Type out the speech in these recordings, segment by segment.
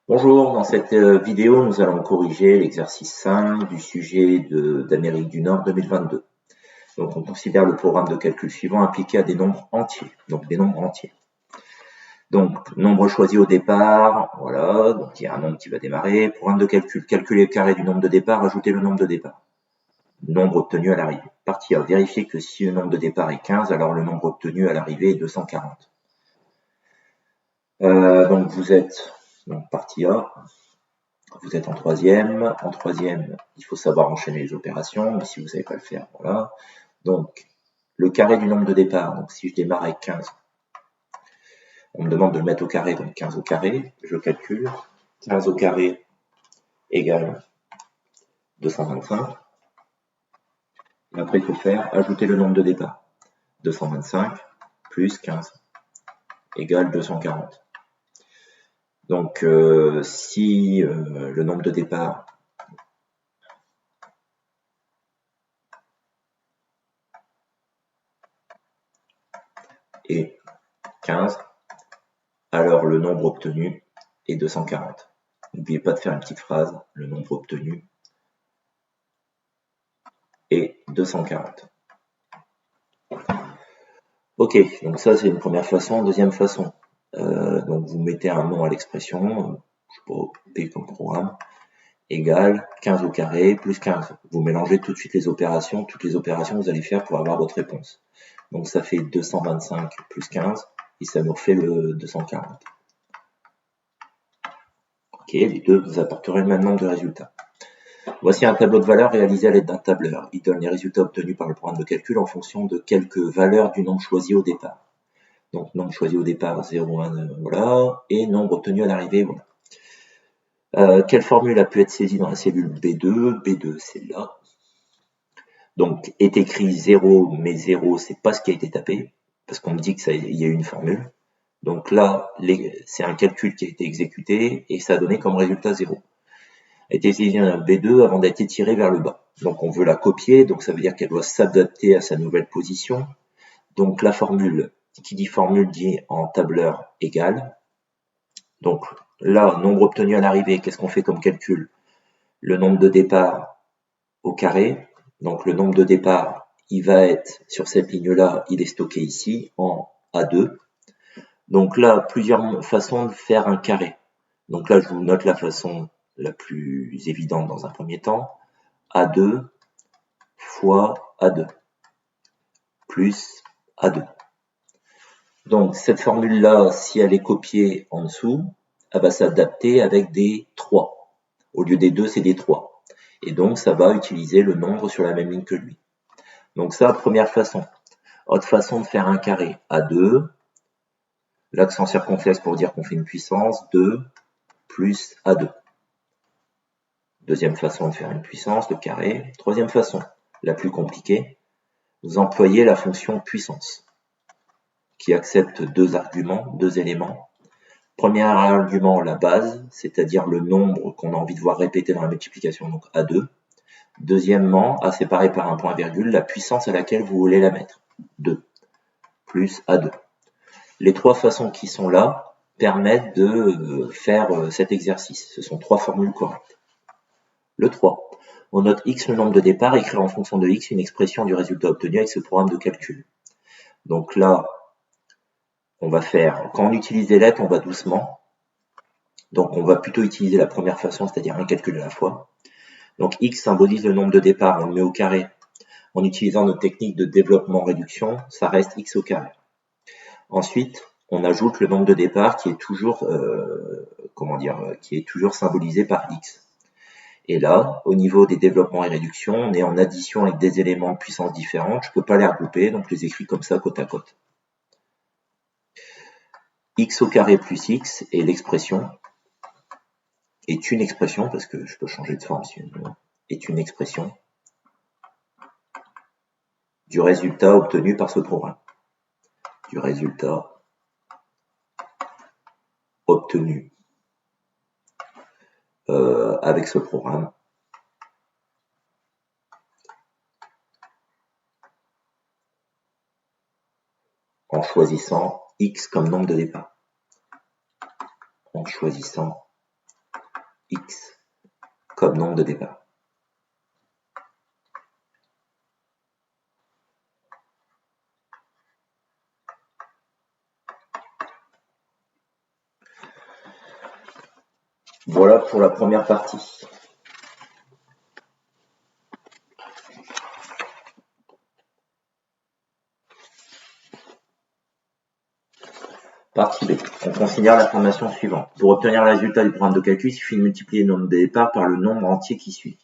Bonjour, dans cette vidéo, nous allons corriger l'exercice 5 du sujet d'Amérique du Nord 2022. Donc, on considère le programme de calcul suivant appliqué à des nombres entiers. Donc, des nombres entiers. Donc, nombre choisi au départ, voilà, donc il y a un nombre qui va démarrer. Programme de calcul, calculer le carré du nombre de départ, ajouter le nombre de départ. Nombre obtenu à l'arrivée. Partie A, vérifier que si le nombre de départ est 15, alors le nombre obtenu à l'arrivée est 240. Donc, vous êtes, donc partie A, vous êtes en troisième. En troisième, il faut savoir enchaîner les opérations, mais si vous ne savez pas le faire, voilà. Donc, le carré du nombre de départ, donc si je démarre avec 15, on me demande de le mettre au carré, donc 15 au carré, je calcule. 15 au carré égale 225. Et après, il faut faire ajouter le nombre de départ. 225 plus 15 égale 240. Donc, si le nombre de départ est 15, alors le nombre obtenu est 240. N'oubliez pas de faire une petite phrase, le nombre obtenu est 240. Ok, donc ça c'est une première façon. Deuxième façon, donc vous mettez un nom à l'expression, je sais pas, P comme programme, égale 15 au carré plus 15. Vous mélangez tout de suite les opérations, toutes les opérations que vous allez faire pour avoir votre réponse. Donc ça fait 225 plus 15, et ça nous refait le 240. Ok, les deux vous apporterez le même nombre de résultats. Voici un tableau de valeurs réalisé à l'aide d'un tableur. Il donne les résultats obtenus par le programme de calcul en fonction de quelques valeurs du nombre choisi au départ. Donc nombre choisi au départ 0, 1, voilà, et nombre obtenu à l'arrivée, voilà. Quelle formule a pu être saisie dans la cellule B2? B2, c'est là. Donc est écrit 0, mais 0, c'est pas ce qui a été tapé, parce qu'on me dit qu'il y a une formule. Donc là, c'est un calcul qui a été exécuté, et ça a donné comme résultat 0. A été saisie dans B2 avant d'être étirée vers le bas. Donc on veut la copier, donc ça veut dire qu'elle doit s'adapter à sa nouvelle position. Donc la formule, qui dit formule dit en tableur égal. Donc là, nombre obtenu à l'arrivée, qu'est-ce qu'on fait comme calcul? Le nombre de départ au carré. Donc le nombre de départ, il va être sur cette ligne-là, il est stocké ici en A2. Donc là, plusieurs façons de faire un carré. Donc là, je vous note la façon la plus évidente dans un premier temps. A2 fois A2 plus A2. Donc cette formule-là, si elle est copiée en dessous, elle va s'adapter avec des 3. Au lieu des 2, c'est des 3. Et donc ça va utiliser le nombre sur la même ligne que lui. Donc ça, première façon. Autre façon de faire un carré, A2, l'accent circonflexe pour dire qu'on fait une puissance, 2 plus A2. Deuxième façon de faire une puissance, le carré. Troisième façon, la plus compliquée, vous employez la fonction puissance, qui accepte deux arguments, deux éléments. Premier argument, la base, c'est-à-dire le nombre qu'on a envie de voir répété dans la multiplication, donc A2. Deuxièmement, à séparer par un point virgule, la puissance à laquelle vous voulez la mettre, 2, plus A2. Les trois façons qui sont là permettent de faire cet exercice. Ce sont trois formules correctes. Le 3. On note x le nombre de départ, écrire en fonction de x une expression du résultat obtenu avec ce programme de calcul. Donc là, on va faire, quand on utilise des lettres, on va doucement. Donc on va plutôt utiliser la première façon, c'est-à-dire un calcul à la fois. Donc x symbolise le nombre de départ, on le met au carré. En utilisant notre technique de développement-réduction, ça reste x au carré. Ensuite, on ajoute le nombre de départ qui est toujours, qui est toujours symbolisé par x. Et là, au niveau des développements et réductions, on est en addition avec des éléments de puissance différentes. Je ne peux pas les regrouper, donc je les écris comme ça côte à côte. X au carré plus x et l'expression est une expression, parce que je peux changer de forme si je veux, est une expression du résultat obtenu par ce programme. Du résultat obtenu avec ce programme. En choisissant x comme nombre de départ. En choisissant x comme nombre de départ. Voilà pour la première partie. Partie B. On considère l'information suivante. Pour obtenir le résultat du programme de calcul, il suffit de multiplier le nombre de départ par le nombre entier qui suit.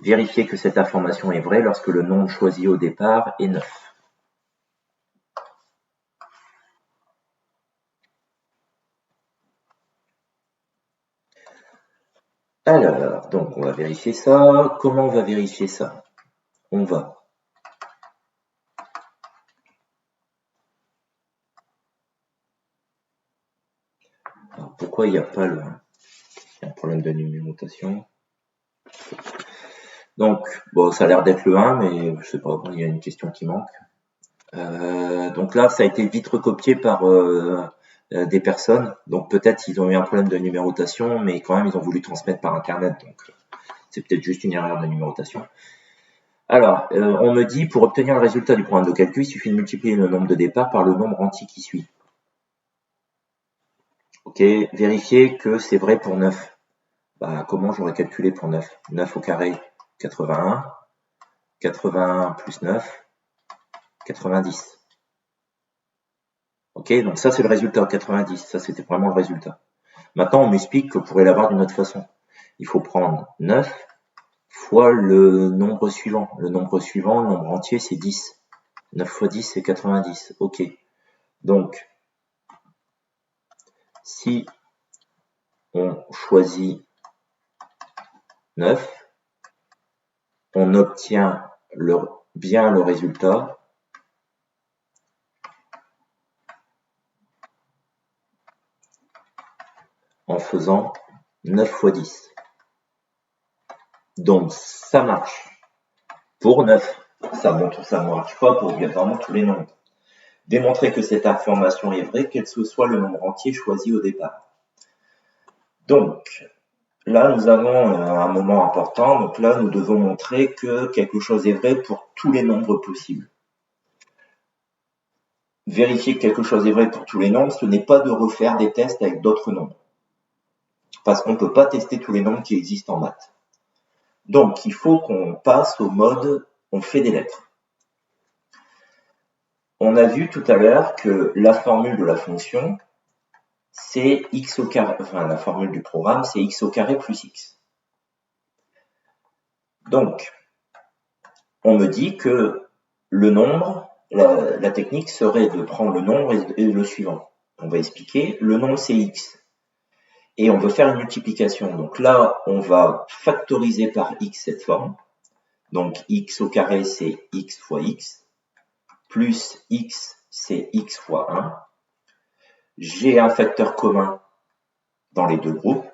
Vérifiez que cette information est vraie lorsque le nombre choisi au départ est 9. Alors, donc on va vérifier ça. Comment on va vérifier ça? On va Alors, pourquoi il n'y a pas le... Il y a un problème de numérotation. Donc, bon, ça a l'air d'être le 1, mais je sais pas, il y a une question qui manque. Donc là, ça a été vite recopié par des personnes. Donc peut-être ils ont eu un problème de numérotation, mais quand même, ils ont voulu transmettre par Internet. Donc c'est peut-être juste une erreur de numérotation. Alors, on me dit, pour obtenir le résultat du programme de calcul, il suffit de multiplier le nombre de départ par le nombre entier qui suit. Ok, vérifiez que c'est vrai pour 9. Bah, comment j'aurais calculé pour 9? 9 au carré, 81. 81 plus 9, 90. Ok, donc ça c'est le résultat, 90. Ça c'était vraiment le résultat. Maintenant, on m'explique qu'on pourrait l'avoir d'une autre façon. Il faut prendre 9 fois le nombre suivant. Le nombre suivant, le nombre entier, c'est 10. 9 fois 10, c'est 90. Ok. Donc, si on choisit 9, on obtient bien le résultat en faisant 9 fois 10. Donc, ça marche pour 9. Ça ne marche pas pour obligatoirement tous les nombres. Démontrer que cette information est vraie, quel que soit le nombre entier choisi au départ. Donc, là, nous avons un moment important. Donc là, nous devons montrer que quelque chose est vrai pour tous les nombres possibles. Vérifier que quelque chose est vrai pour tous les nombres, ce n'est pas de refaire des tests avec d'autres nombres. Parce qu'on ne peut pas tester tous les nombres qui existent en maths. Donc, il faut qu'on passe au mode on fait des lettres. On a vu tout à l'heure que la formule de la fonction, c'est x au carré, enfin la formule du programme, c'est x au carré plus x. Donc, on me dit que le nombre, la technique serait de prendre le nombre et le suivant. On va expliquer, le nombre c'est x. Et on veut faire une multiplication. Donc là, on va factoriser par x cette forme. Donc x au carré, c'est x fois x. Plus x, c'est x fois 1. J'ai un facteur commun dans les deux groupes.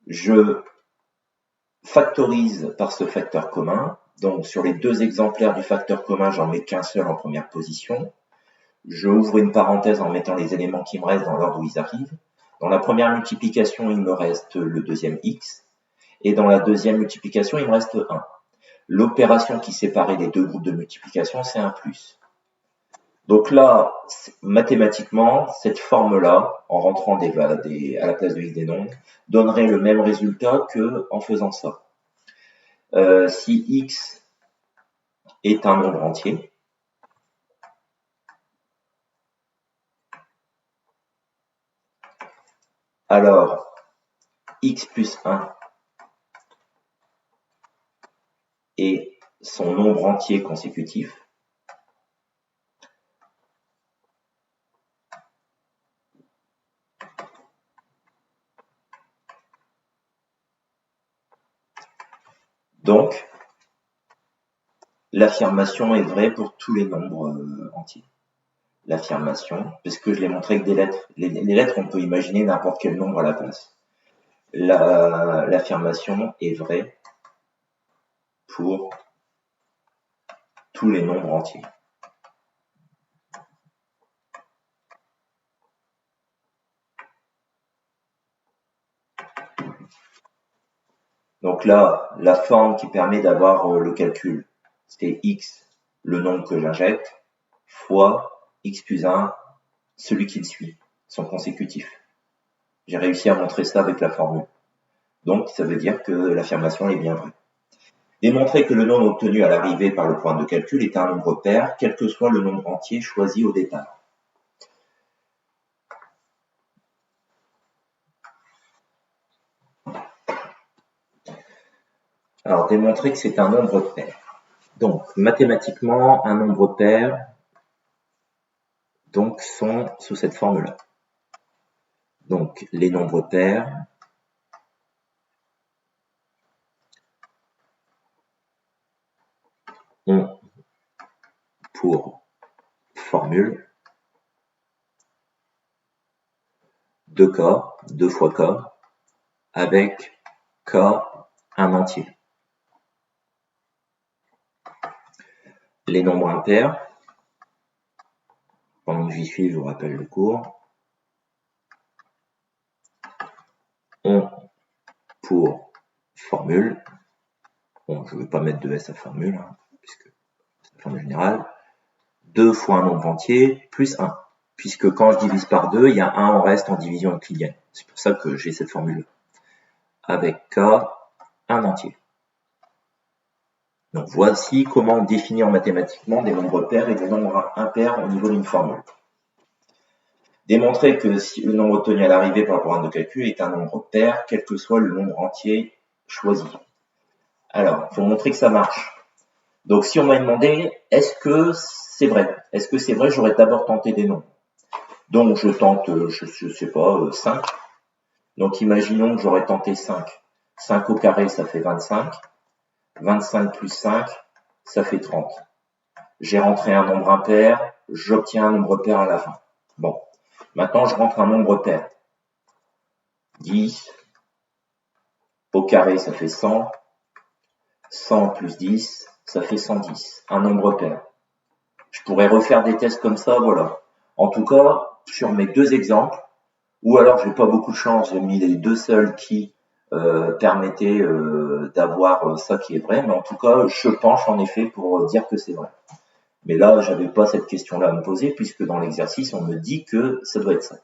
Je factorise par ce facteur commun. Donc sur les deux exemplaires du facteur commun, j'en mets qu'un seul en première position. Je ouvre une parenthèse en mettant les éléments qui me restent dans l'ordre où ils arrivent. Dans la première multiplication, il me reste le deuxième x. Et dans la deuxième multiplication, il me reste 1. L'opération qui séparait les deux groupes de multiplication, c'est un plus. Donc là, mathématiquement, cette forme-là, en rentrant à la place de x des nombres, donnerait le même résultat que en faisant ça. Si x est un nombre entier, alors x plus 1 est son nombre entier consécutif. Donc, l'affirmation est vraie pour tous les nombres entiers. L'affirmation, puisque je l'ai montré avec des lettres. Les lettres, on peut imaginer n'importe quel nombre à la place. L'affirmation est vraie pour tous les nombres entiers. Donc là, la forme qui permet d'avoir le calcul, c'est x, le nombre que j'injecte, fois x plus 1, celui qui le suit, son consécutif. J'ai réussi à montrer ça avec la formule. Donc, ça veut dire que l'affirmation est bien vraie. Démontrer que le nombre obtenu à l'arrivée par le programme de calcul est un nombre pair, quel que soit le nombre entier choisi au départ. Alors, démontrer que c'est un nombre pair. Donc, mathématiquement, un nombre pair donc, sont sous cette forme-là. Donc, les nombres pairs ont pour formule 2k, 2 fois k, avec k un entier. Les nombres impairs, pendant que j'y suis, je vous rappelle le cours, ont pour formule, bon, je ne vais pas mettre de S à formule, puisque c'est la formule générale, 2 fois un nombre entier plus 1. Puisque quand je divise par 2, il y a 1 en reste en division euclidienne. C'est pour ça que j'ai cette formule. Avec k, un entier. Donc voici comment définir mathématiquement des nombres pairs et des nombres impairs au niveau d'une formule. Démontrer que si le nombre obtenu à l'arrivée par le programme de calcul est un nombre pair, quel que soit le nombre entier choisi. Alors, il faut montrer que ça marche. Donc si on m'a demandé, est-ce que c'est vrai? Est-ce que c'est vrai? J'aurais d'abord tenté des nombres. Donc je tente, je sais pas, 5. Donc imaginons que j'aurais tenté 5. 5 au carré, ça fait 25. 25 plus 5, ça fait 30. J'ai rentré un nombre impair, j'obtiens un nombre pair à la fin. Bon, maintenant je rentre un nombre pair. 10 au carré, ça fait 100. 100 plus 10, ça fait 110. Un nombre pair. Je pourrais refaire des tests comme ça, voilà. En tout cas, sur mes deux exemples, ou alors j'ai pas beaucoup de chance, j'ai mis les deux seuls qui permettaient d'avoir ça qui est vrai, mais en tout cas, je penche en effet pour dire que c'est vrai. Mais là, j'avais pas cette question-là à me poser, puisque dans l'exercice, on me dit que ça doit être ça.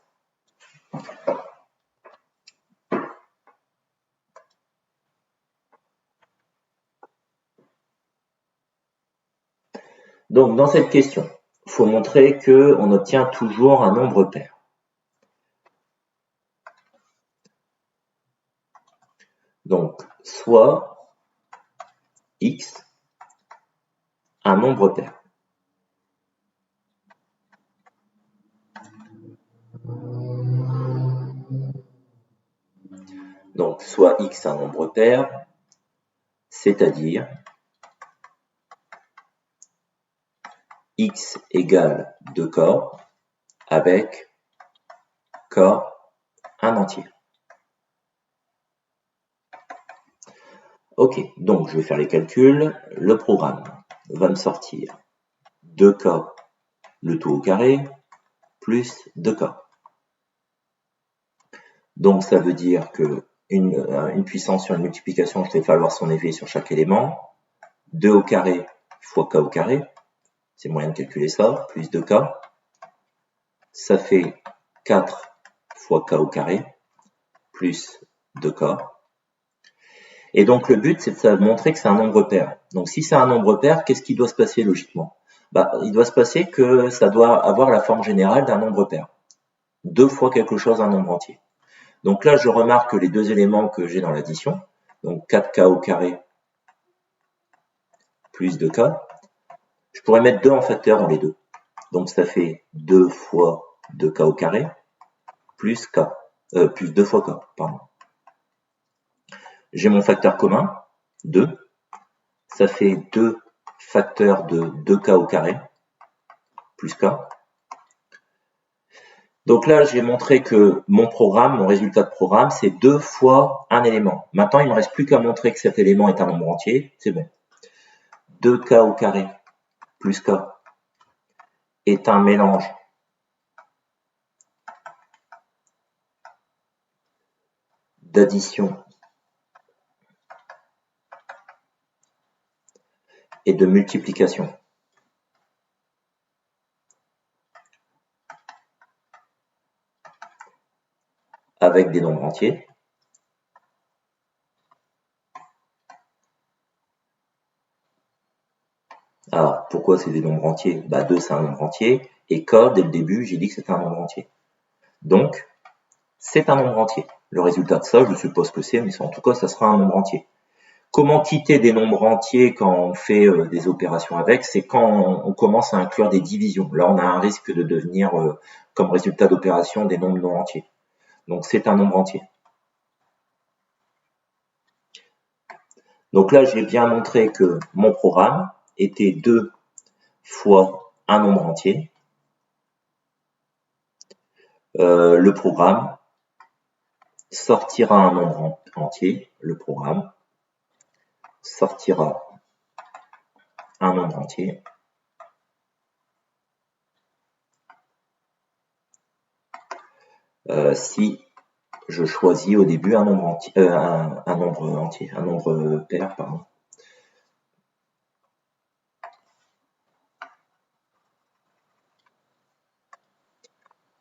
Donc, dans cette question, il faut montrer qu'on obtient toujours un nombre pair. Donc, soit x, un nombre pair. Donc, soit x un nombre pair, c'est-à-dire x égale 2k avec k un entier. Ok, donc je vais faire les calculs. Le programme va me sortir 2k le tout au carré plus 2k. Donc ça veut dire que une puissance sur une multiplication, je fais falloir son effet sur chaque élément. 2 au carré fois k au carré, c'est moyen de calculer ça, plus 2k. Ça fait 4 fois k au carré, plus 2k. Et donc le but, c'est de montrer que c'est un nombre pair. Donc si c'est un nombre pair, qu'est-ce qui doit se passer logiquement? Il doit se passer que ça doit avoir la forme générale d'un nombre pair. 2 fois quelque chose, un nombre entier. Donc là, je remarque que les deux éléments que j'ai dans l'addition, donc 4k au carré plus 2k, je pourrais mettre 2 en facteur dans les deux. Donc ça fait 2 fois 2k au carré plus k, plus 2 fois k, pardon. J'ai mon facteur commun, 2. Ça fait 2 facteurs de 2k au carré plus k. Donc là, j'ai montré que mon programme, mon résultat de programme, c'est 2 fois un élément. Maintenant, il ne me reste plus qu'à montrer que cet élément est un nombre entier. C'est bon. 2k au carré plus k est un mélange d'addition et de multiplication. Avec des nombres entiers. Alors, pourquoi c'est des nombres entiers? 2, c'est un nombre entier. Et K, dès le début, j'ai dit que c'était un nombre entier. Donc, c'est un nombre entier. Le résultat de ça, je suppose que c'est, mais en tout cas, ça sera un nombre entier. Comment quitter des nombres entiers quand on fait des opérations avec? C'est quand on commence à inclure des divisions. Là, on a un risque de devenir, comme résultat d'opération, des nombres non entiers. Donc, c'est un nombre entier. Donc là, j'ai bien montré que mon programme était 2 fois un nombre entier. Le programme sortira un nombre entier. Le programme sortira un nombre entier. Si je choisis au début un nombre entier, un nombre pair, pardon.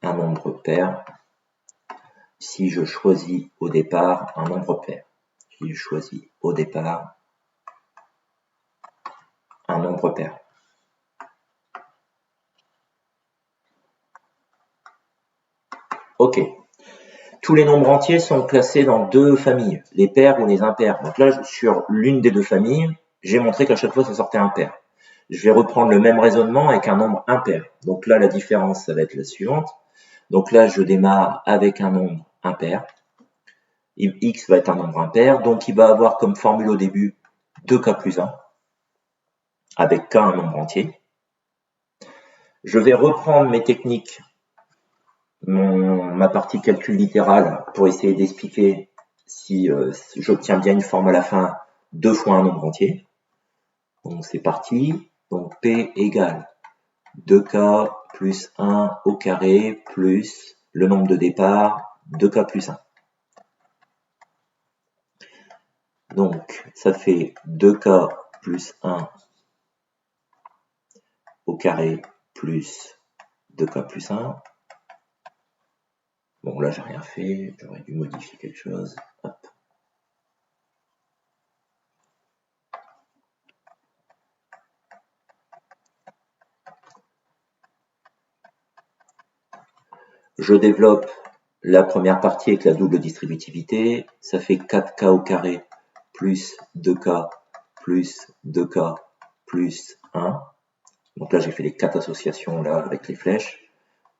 Un nombre pair. Si je choisis au départ un nombre pair. Si je choisis au départ un nombre pair. Ok. Tous les nombres entiers sont classés dans 2 familles, les pairs ou les impairs. Donc là, sur l'une des 2 familles, j'ai montré qu'à chaque fois, ça sortait un pair. Je vais reprendre le même raisonnement avec un nombre impair. Donc là, la différence, ça va être la suivante. Donc là, je démarre avec un nombre impair. X va être un nombre impair, donc il va avoir comme formule au début 2K plus 1, avec K un nombre entier. Je vais reprendre mes techniques, ma partie calcul littéral, pour essayer d'expliquer si j'obtiens bien une forme à la fin 2 fois un nombre entier. Donc c'est parti. Donc P égale 2K plus 1 au carré plus le nombre de départ 2K plus 1. Donc ça fait 2K plus 1 au carré plus 2K plus 1. Bon là j'ai rien fait, j'aurais dû modifier quelque chose. Hop. Je développe la première partie avec la double distributivité, ça fait 4K au carré plus 2K plus 2K plus 1. Donc là j'ai fait les 4 associations là avec les flèches.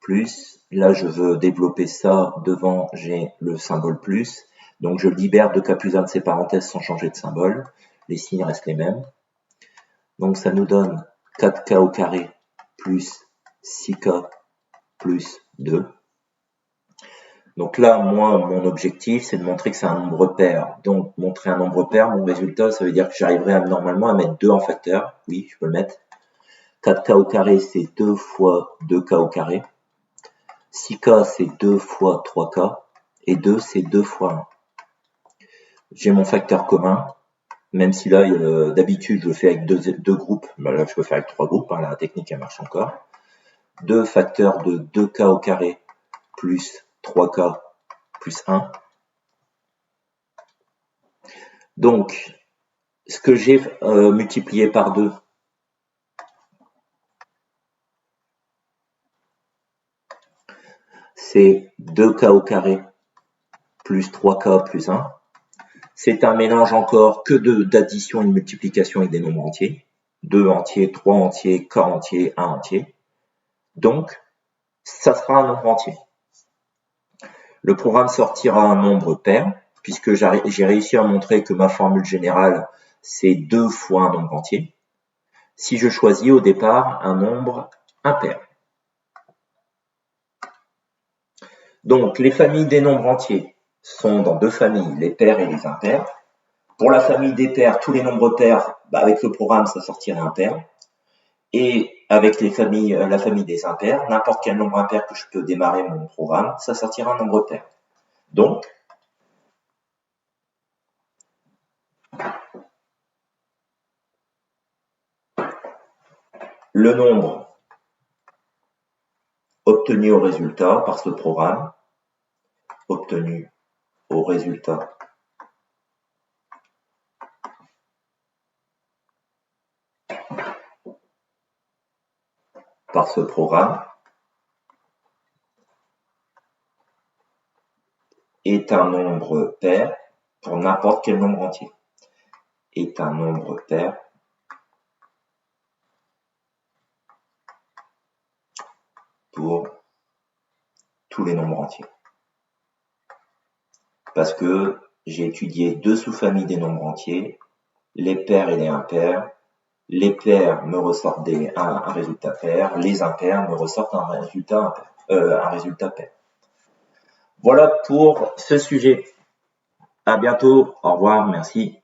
Plus, là je veux développer ça, devant j'ai le symbole plus. Donc je libère 2K plus 1 de ces parenthèses sans changer de symbole. Les signes restent les mêmes. Donc ça nous donne 4K au carré plus 6K plus 2. Donc là, moi, mon objectif, c'est de montrer que c'est un nombre pair. Donc, montrer un nombre pair, mon résultat, ça veut dire que j'arriverai normalement à mettre 2 en facteur. Oui, je peux le mettre. 4K au carré, c'est 2 fois 2K au carré. 6K, c'est 2 fois 3K. Et 2, c'est 2 fois 1. J'ai mon facteur commun. Même si là, d'habitude, je le fais avec deux groupes. Là, je peux faire avec 3 groupes. La technique, elle marche encore. 2 facteurs de 2K au carré plus 3K plus 1. Donc, ce que j'ai multiplié par 2, c'est 2K au carré plus 3K plus 1. C'est un mélange encore que d'addition et de multiplication avec des nombres entiers. 2 entiers, 3 entiers, K entier, 1 entier. Donc, ça sera un nombre entier. Le programme sortira un nombre pair, puisque j'ai réussi à montrer que ma formule générale, c'est 2 fois un nombre entier. Si je choisis au départ un nombre impair. Donc, les familles des nombres entiers sont dans 2 familles, les pairs et les impairs. Pour la famille des pairs, tous les nombres pairs, avec le programme, ça sortirait un pair. Et avec la famille des impairs, n'importe quel nombre impair que je peux démarrer mon programme, ça sortira un nombre pair. Donc, le nombre obtenu au résultat par ce programme, obtenu au résultat par ce programme est un nombre pair pour n'importe quel nombre entier. Est un nombre pair pour tous les nombres entiers. Parce que j'ai étudié deux sous-familles des nombres entiers, les pairs et les impairs. Les pairs me ressortent un résultat pair, les impairs me ressortent un résultat pair. Voilà pour ce sujet. À bientôt. Au revoir. Merci.